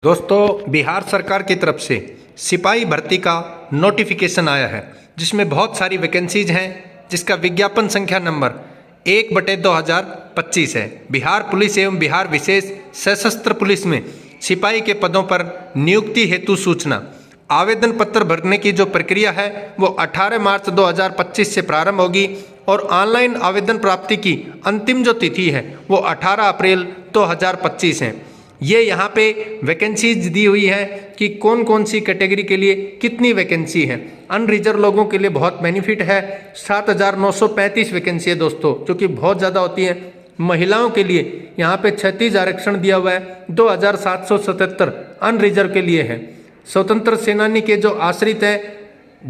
दोस्तों, बिहार सरकार की तरफ से सिपाही भर्ती का नोटिफिकेशन आया है जिसमें बहुत सारी वैकेंसीज हैं, जिसका विज्ञापन संख्या नंबर 1/2025 है। बिहार पुलिस एवं बिहार विशेष सशस्त्र पुलिस में सिपाही के पदों पर नियुक्ति हेतु सूचना। आवेदन पत्र भरने की जो प्रक्रिया है वो 18 मार्च 2025 से प्रारंभ होगी और ऑनलाइन आवेदन प्राप्ति की अंतिम जो तिथि है वो 18 अप्रैल 2025 है। ये यहाँ पे वैकेंसीज दी हुई है कि कौन कौन सी कैटेगरी के लिए कितनी वैकेंसी है। अनरिजर्व लोगों के लिए बहुत बेनिफिट है। 7,935 वैकेंसी है दोस्तों, जो कि बहुत ज़्यादा होती है। महिलाओं के लिए यहाँ पे 36 आरक्षण दिया हुआ है। 2,777 अनरिजर्व के लिए है। स्वतंत्र सेनानी के जो आश्रित है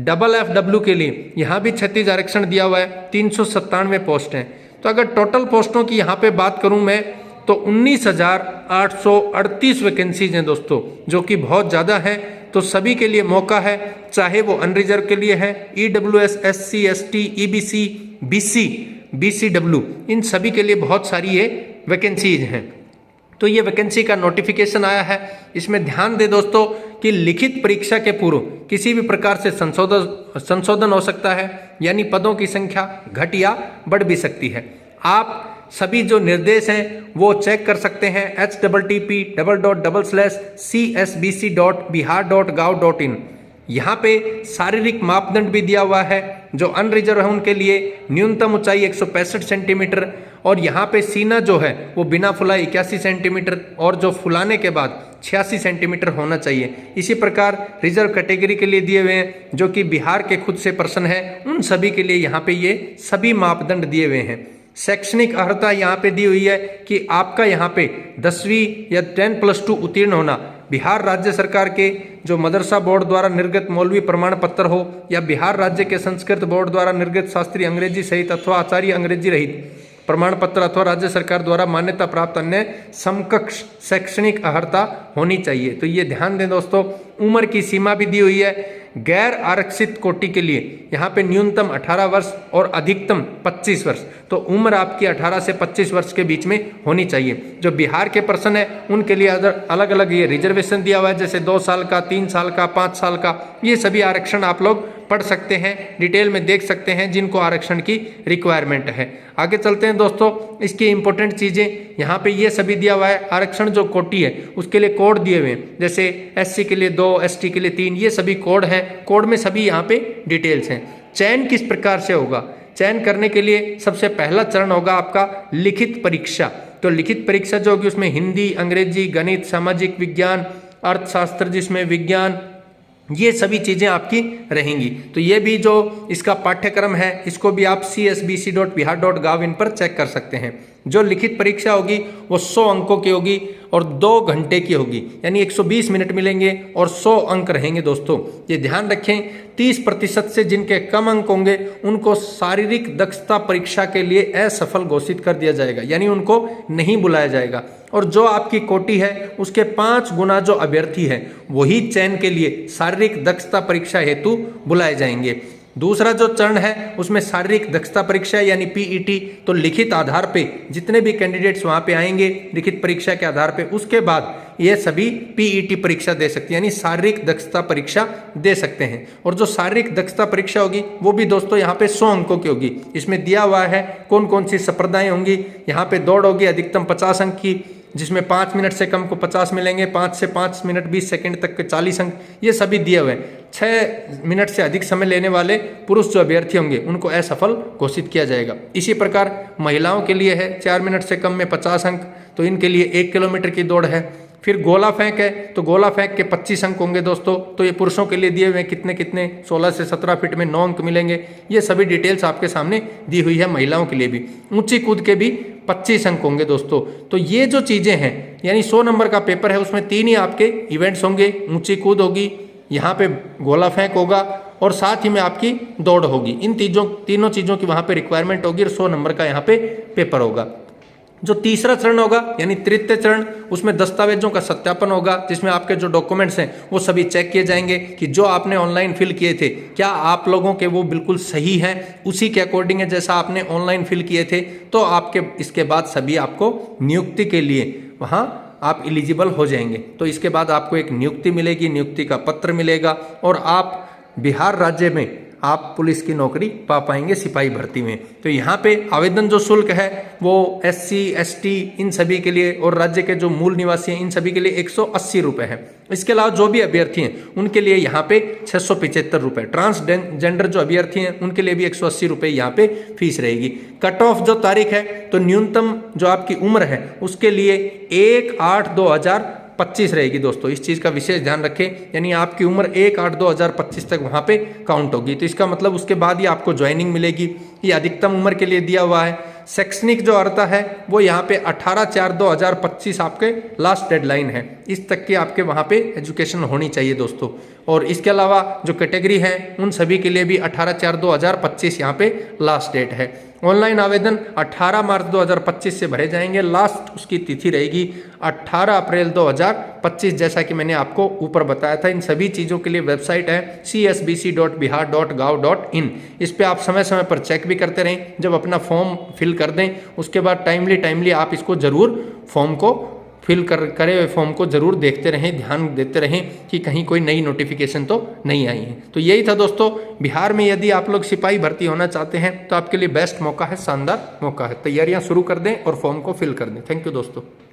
FFW के लिए यहाँ भी 36 आरक्षण दिया हुआ है। 397 पोस्ट हैं। तो अगर टोटल पोस्टों की यहाँ पे बात करूँ मैं तो 19,838 वैकेंसीज हैं दोस्तों, जो कि बहुत ज़्यादा है। तो सभी के लिए मौका है, चाहे वो अनरिजर्व के लिए है, EWS, SC, ST, EBC, BC, BCW, इन सभी के लिए बहुत सारी ये वैकेंसीज हैं। तो ये वैकेंसी का नोटिफिकेशन आया है। इसमें ध्यान दें दोस्तों कि लिखित परीक्षा के पूर्व किसी भी प्रकार से संशोधन हो सकता है, यानी पदों की संख्या घट या बढ़ भी सकती है। आप सभी जो निर्देश हैं वो चेक कर सकते हैं http://csbc.bihar.gov.in। यहाँ पे शारीरिक मापदंड भी दिया हुआ है। जो अनरिजर्व है उनके लिए न्यूनतम ऊंचाई 165 सेंटीमीटर और यहाँ पे सीना जो है वो बिना फुलाए 81 सेंटीमीटर और जो फुलाने के बाद 86 सेंटीमीटर होना चाहिए। इसी प्रकार रिजर्व कैटेगरी के लिए दिए हुए हैं, जो कि बिहार के खुद से पर्सन है, उन सभी के लिए यहाँ पे ये सभी मापदंड दिए हुए हैं। शैक्षणिक अर्हता यहाँ पे दी हुई है कि आपका यहाँ पे 10वीं या 10+2 उत्तीर्ण होना, बिहार राज्य सरकार के जो मदरसा बोर्ड द्वारा निर्गत मौलवी प्रमाण पत्र हो या बिहार राज्य के संस्कृत बोर्ड द्वारा निर्गत शास्त्रीय अंग्रेजी सहित अथवा आचार्य अंग्रेजी रहित प्रमाण पत्र अथवा राज्य सरकार द्वारा मान्यता प्राप्त अन्य समकक्ष शैक्षणिक अर्हता होनी चाहिए। तो ये ध्यान दें दोस्तों। उम्र की सीमा भी दी हुई है। गैर आरक्षित कोटि के लिए यहाँ पे न्यूनतम 18 वर्ष और अधिकतम 25 वर्ष। तो उम्र आपकी 18 से 25 वर्ष के बीच में होनी चाहिए। जो बिहार के पर्सन है उनके लिए अलग अलग ये रिजर्वेशन दिया हुआ है, जैसे 2 साल का, 3 साल का, 5 साल का। ये सभी आरक्षण आप लोग पढ़ सकते हैं, डिटेल में देख सकते हैं जिनको आरक्षण की रिक्वायरमेंट है। आगे चलते हैं दोस्तों। इसकी इंपॉर्टेंट चीज़ें यहाँ पे ये सभी दिया हुआ है। आरक्षण जो कोटि है उसके लिए कोड दिए हुए हैं, जैसे SC के लिए 2, ST के लिए 3, ये सभी कोड है। कोड में सभी यहाँ पे डिटेल्स हैं। चयन किस प्रकार से होगा? चयन करने के लिए सबसे पहला चरण होगा आपका लिखित परीक्षा। तो लिखित परीक्षा जो होगी उसमें हिंदी, अंग्रेजी, गणित, सामाजिक विज्ञान, अर्थशास्त्र जिसमें विज्ञान, ये सभी चीज़ें आपकी रहेंगी। तो ये भी जो इसका पाठ्यक्रम है इसको भी आप csbc.bihar.gov.in पर चेक कर सकते हैं। जो लिखित परीक्षा होगी वो 100 अंकों की होगी और 2 घंटे की होगी, यानी 120 मिनट मिलेंगे और 100 अंक रहेंगे दोस्तों। ये ध्यान रखें। 30% से जिनके कम अंक होंगे उनको शारीरिक दक्षता परीक्षा के लिए असफल घोषित कर दिया जाएगा, यानी उनको नहीं बुलाया जाएगा। और जो आपकी कोटि है उसके 5 गुना जो अभ्यर्थी है वही चयन के लिए शारीरिक दक्षता परीक्षा हेतु बुलाए जाएंगे। दूसरा जो चरण है उसमें शारीरिक दक्षता परीक्षा यानी PET। तो लिखित आधार पे जितने भी कैंडिडेट्स वहाँ पे आएंगे लिखित परीक्षा के आधार पे, उसके बाद ये सभी PET परीक्षा दे सकते हैं, यानी शारीरिक दक्षता परीक्षा दे सकते हैं। और जो शारीरिक दक्षता परीक्षा होगी वो भी दोस्तों यहाँ पे 100 अंकों की होगी। इसमें दिया हुआ है कौन कौन सी स्पर्धाएं होंगी। यहाँ पे दौड़ होगी अधिकतम 50 अंक की, जिसमें 5 मिनट से कम को 50 मिलेंगे, 5 से 5 मिनट 20 सेकंड तक के 40 अंक, ये सभी दिए हुए हैं। 6 मिनट से अधिक समय लेने वाले पुरुष जो अभ्यर्थी होंगे उनको असफल घोषित किया जाएगा। इसी प्रकार महिलाओं के लिए है 4 मिनट से कम में 50 अंक, तो इनके लिए 1 किलोमीटर की दौड़ है। फिर गोला फेंक है, तो गोला फेंक के 25 अंक होंगे दोस्तों। तो ये पुरुषों के लिए दिए हुए कितने 16 से 17 फीट में 9 अंक मिलेंगे। ये सभी डिटेल्स आपके सामने दी हुई है। महिलाओं के लिए भी ऊंची कूद के भी 25 अंक होंगे दोस्तों। तो ये जो चीज़ें हैं, यानी 100 नंबर का पेपर है, उसमें 3 ही आपके इवेंट्स होंगे। ऊंची कूद होगी, यहाँ पे गोला फेंक होगा और साथ ही में आपकी दौड़ होगी। इन तीनों चीज़ों की वहाँ पे रिक्वायरमेंट होगी और 100 नंबर का यहाँ पे पेपर होगा। जो तीसरा चरण होगा यानी तृतीय चरण, उसमें दस्तावेजों का सत्यापन होगा, जिसमें आपके जो डॉक्यूमेंट्स हैं वो सभी चेक किए जाएंगे कि जो आपने ऑनलाइन फिल किए थे क्या आप लोगों के वो बिल्कुल सही हैं, उसी के अकॉर्डिंग है जैसा आपने ऑनलाइन फिल किए थे। तो आपके इसके बाद सभी आपको नियुक्ति के लिए वहाँ आप एलिजिबल हो जाएंगे। तो इसके बाद आपको एक नियुक्ति मिलेगी, नियुक्ति का पत्र मिलेगा और आप बिहार राज्य में आप पुलिस की नौकरी पा पाएंगे सिपाही भर्ती में। तो यहाँ पे आवेदन जो शुल्क है वो SC ST इन सभी के लिए और राज्य के जो मूल निवासी हैं इन सभी के लिए 180 रुपये है। इसके अलावा जो भी अभ्यर्थी हैं उनके लिए यहाँ पे 675 रुपये, ट्रांसजेंडर जो अभ्यर्थी हैं उनके लिए भी 180 रुपये यहाँ पे फीस रहेगी। कट ऑफ जो तारीख है तो न्यूनतम जो आपकी उम्र है उसके लिए 1/8/2025 रहेगी दोस्तों, इस चीज़ का विशेष ध्यान रखें। यानी आपकी उम्र 1/8/2025 तक वहाँ पे काउंट होगी। तो इसका मतलब उसके बाद ही आपको ज्वाइनिंग मिलेगी। ये अधिकतम उम्र के लिए दिया हुआ है। शैक्षणिक जो अर्हता है वो यहाँ पे 18/4/2025 आपके लास्ट डेडलाइन है, इस तक की आपके वहाँ पे एजुकेशन होनी चाहिए दोस्तों। और इसके अलावा जो कैटेगरी है उन सभी के लिए भी 18/4/2025 यहाँ पे लास्ट डेट है। ऑनलाइन आवेदन 18 मार्च 2025 से भरे जाएंगे। लास्ट उसकी तिथि रहेगी 18 अप्रैल 2025, जैसा कि मैंने आपको ऊपर बताया था। इन सभी चीज़ों के लिए वेबसाइट है csbc.bihar.gov.in। इस पे आप समय समय पर चेक भी करते रहें। जब अपना फॉर्म फिल कर दें उसके बाद टाइमली आप इसको ज़रूर फॉर्म को फिल करे हुए फॉर्म को जरूर देखते रहें, ध्यान देते रहें कि कहीं कोई नई नोटिफिकेशन तो नहीं आई है। तो यही था दोस्तों, बिहार में यदि आप लोग सिपाही भर्ती होना चाहते हैं तो आपके लिए बेस्ट मौका है, शानदार मौका है। तैयारियां शुरू कर दें और फॉर्म को फिल कर दें। थैंक यू दोस्तों।